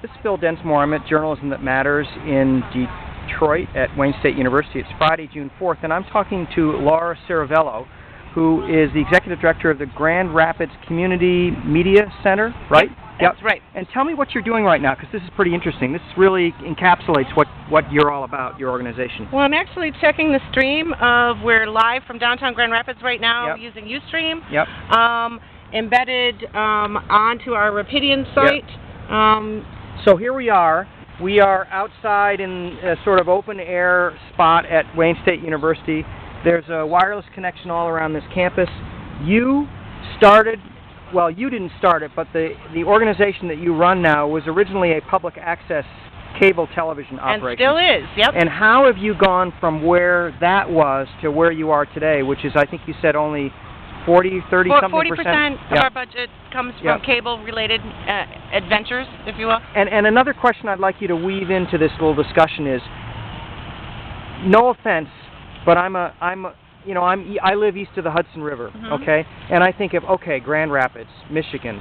This is Bill Densmore. I'm at Journalism That Matters in Detroit at Wayne State University. It's Friday, June 4th, and I'm talking to Laurie Cirivello, who is the Executive Director of the Grand Rapids Community Media Center, right? Yep, that's right. And tell me what you're doing right now, because this is pretty interesting. This really encapsulates what you're all about, your organization. Well, I'm actually checking the stream we're live from downtown Grand Rapids right now using Ustream. Yep. Embedded onto our Rapidian site. Yep. So here we are. We are outside in a sort of open-air spot at Wayne State University. There's a wireless connection all around this campus. You started, well, you didn't start it, but the organization that you run now was originally a public access cable television operation. And still is, yep. And how have you gone from where that was to where you are today, which is, I think you said, only 40-something%? 40% of our budget comes from cable-related adventures, if you will. And another question I'd like you to weave into this little discussion is, no offense, but I live east of the Hudson River, okay? And I think of, Grand Rapids, Michigan.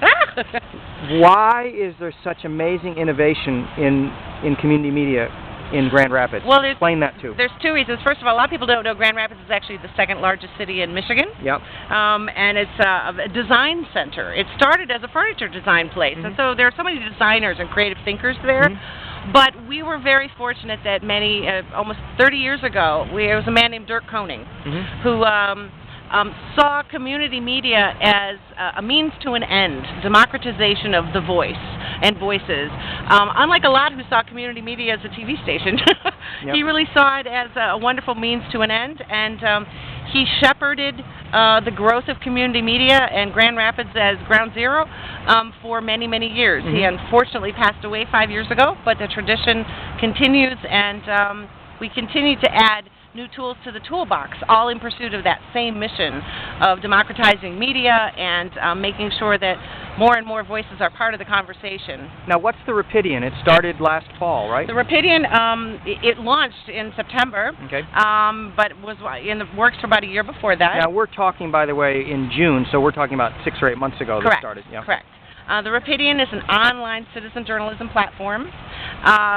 Why is there such amazing innovation in community media in Grand Rapids? Well, explain that too. There's two reasons. First of all, a lot of people don't know Grand Rapids is actually the second largest city in Michigan. Yep. And it's a design center. It started as a furniture design place, and so there are so many designers and creative thinkers there. But we were very fortunate that almost 30 years ago, there was a man named Dirk Koning who saw community media as a means to an end, democratization of the voice and voices. Unlike a lot who saw community media as a TV station, he really saw it as a wonderful means to an end, and he shepherded the growth of community media and Grand Rapids as ground zero for many, many years. He unfortunately passed away 5 years ago, but the tradition continues, and we continue to add new tools to the toolbox, all in pursuit of that same mission of democratizing media and making sure that more and more voices are part of the conversation. Now, what's the Rapidian? It started last fall, right? The Rapidian, it launched in September, but was in the works for about a year before that. Now, we're talking, by the way, in June, so we're talking about 6 or 8 months ago that started. Correct. The Rapidian is an online citizen journalism platform.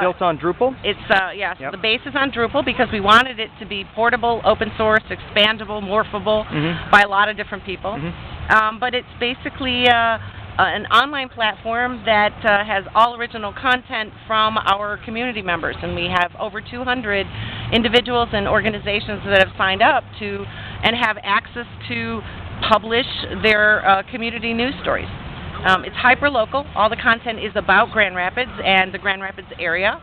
Built on Drupal? It's, so the base is on Drupal because we wanted it to be portable, open source, expandable, morphable by a lot of different people. But it's basically an online platform that has all original content from our community members. And we have over 200 individuals and organizations that have signed up to and have access to publish their community news stories. It's hyper-local. All the content is about Grand Rapids and the Grand Rapids area.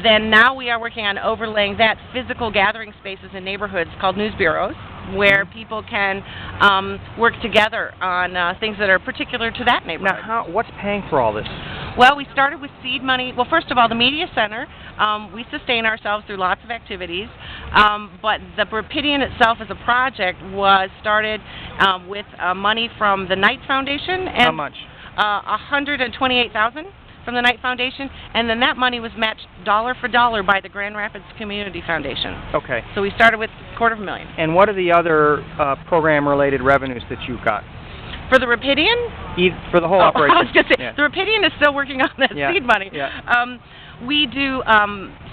Then now we are working on overlaying that physical gathering spaces in neighborhoods called news bureaus, where people can work together on things that are particular to that neighborhood. Now, what's paying for all this? Well, we started with seed money. Well, first of all, the Media Center, we sustain ourselves through lots of activities, but the Rapidian itself as a project was started with money from the Knight Foundation. And how much? $128,000 from the Knight Foundation, and then that money was matched dollar for dollar by the Grand Rapids Community Foundation. Okay. So we started with $250,000. And what are the other program-related revenues that you've got? For the Rapidian? For the whole operation. I was going to say, the Rapidian is still working on that seed money. We do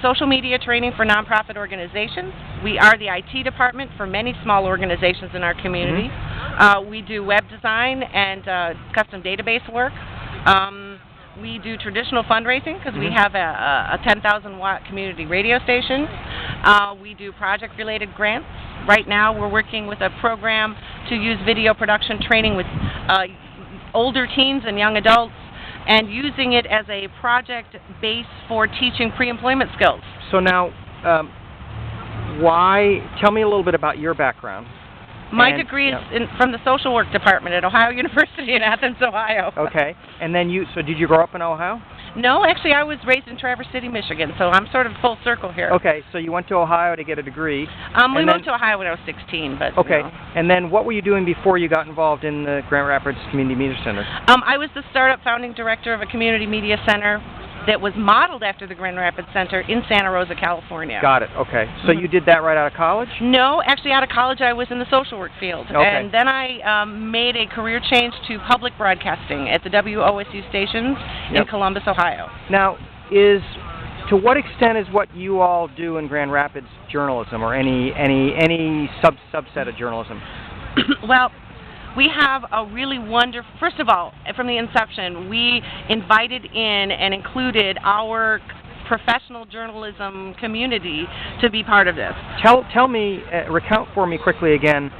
social media training for nonprofit organizations. We are the IT department for many small organizations in our community. We do web design and custom database work. We do traditional fundraising because we have a 10,000-watt community radio station. We do project-related grants. Right now we're working with a program to use video production training with older teens and young adults and using it as a project base for teaching pre-employment skills. So now, tell me a little bit about your background. My degree is from the social work department at Ohio University in Athens, Ohio. Okay. And then so did you grow up in Ohio? No, actually I was raised in Traverse City, Michigan, so I'm sort of full circle here. Okay, so you went to Ohio to get a degree. We moved to Ohio when I was 16, but... Okay, and then what were you doing before you got involved in the Grand Rapids Community Media Center? I was the startup founding director of a community media center that was modeled after the Grand Rapids Center in Santa Rosa, California. Got it. Okay. So you did that right out of college? No, actually out of college I was in the social work field. Okay. And then I made a career change to public broadcasting at the WOSU stations in Columbus, Ohio. Now, to what extent is what you all do in Grand Rapids journalism, or any subset of journalism? Well, we have a really wonderful, first of all, from the inception, we invited in and included our professional journalism community to be part of this. Tell me, recount for me quickly again,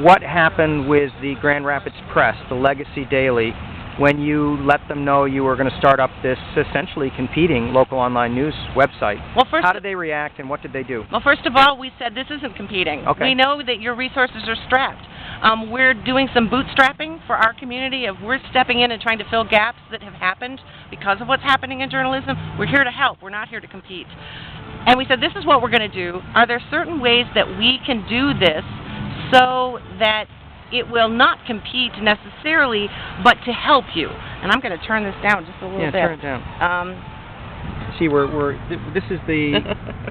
what happened with the Grand Rapids Press, the Legacy Daily, when you let them know you were going to start up this essentially competing local online news website. Well, first, how did they react and what did they do? Well, first of all, we said this isn't competing. Okay. We know that your resources are strapped. We're doing some bootstrapping for our community. We're stepping in and trying to fill gaps that have happened because of what's happening in journalism. We're here to help. We're not here to compete. And we said, this is what we're going to do. Are there certain ways that we can do this so that it will not compete necessarily, but to help you? And I'm going to turn this down just a little bit. Yeah, turn it down. See, this is the,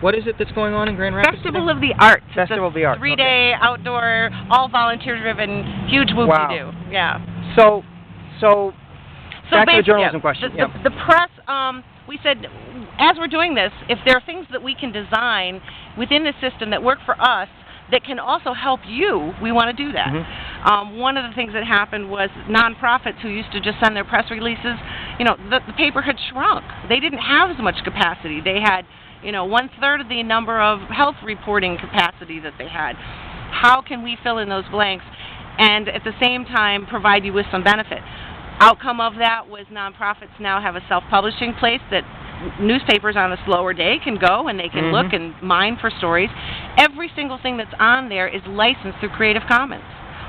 what is it that's going on in Grand Rapids? Festival of the Arts. Festival of the Arts. 3-day outdoor, all volunteer-driven, huge whoop-de-doo. Wow. Yeah. So back to the journalism yeah, question. The press, we said, as we're doing this, if there are things that we can design within the system that work for us that can also help you, we want to do that. Mm-hmm. One of the things that happened was nonprofits who used to just send their press releases, the paper had shrunk. They didn't have as much capacity. They had, 1/3 of the number of health reporting capacity that they had. How can we fill in those blanks and at the same time provide you with some benefit? Outcome of that was nonprofits now have a self-publishing place that newspapers on a slower day can go and they can look and mine for stories. Every single thing that's on there is licensed through Creative Commons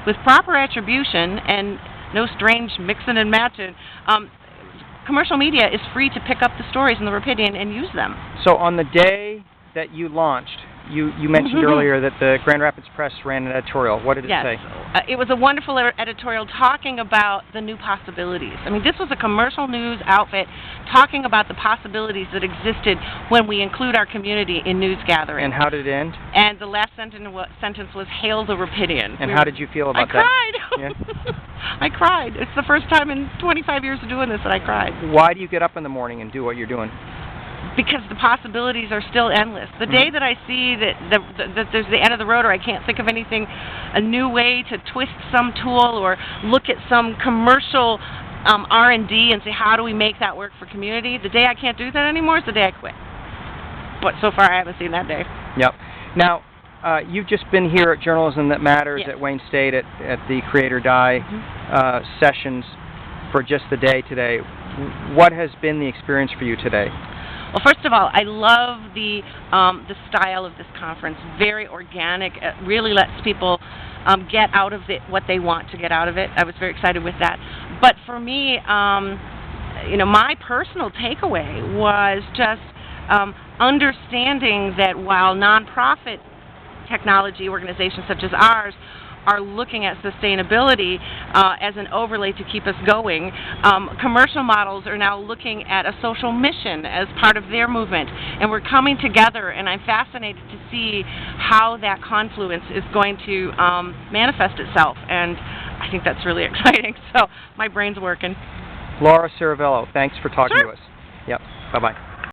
with proper attribution and no strange mixing and matching. Commercial media is free to pick up the stories in the Rapidian and use them. So on the day that you launched, you mentioned earlier that the Grand Rapids Press ran an editorial. What did it say? It was a wonderful editorial talking about the new possibilities. I mean, this was a commercial news outfit talking about the possibilities that existed when we include our community in news gathering. And how did it end? And the last sentence was, "Hail the Rapidian." And how did you feel about that? I cried. Yeah? I cried. It's the first time in 25 years of doing this that I cried. Why do you get up in the morning and do what you're doing? Because the possibilities are still endless. The day that I see that there's the end of the road, or I can't think of anything, a new way to twist some tool or look at some commercial R&D and say, how do we make that work for community? The day I can't do that anymore is the day I quit. But so far I haven't seen that day. Yep. Now, you've just been here at Journalism That Matters at Wayne State at the Create or Die sessions for just the day today. What has been the experience for you today? Well, first of all, I love the style of this conference. Very organic. It really lets people get out of it what they want to get out of it. I was very excited with that. But for me, my personal takeaway was just understanding that while nonprofit technology organizations such as ours are looking at sustainability as an overlay to keep us going, commercial models are now looking at a social mission as part of their movement. And we're coming together, and I'm fascinated to see how that confluence is going to manifest itself. And I think that's really exciting. So my brain's working. Laurie Cirivello, thanks for talking to us. Yep. Bye-bye.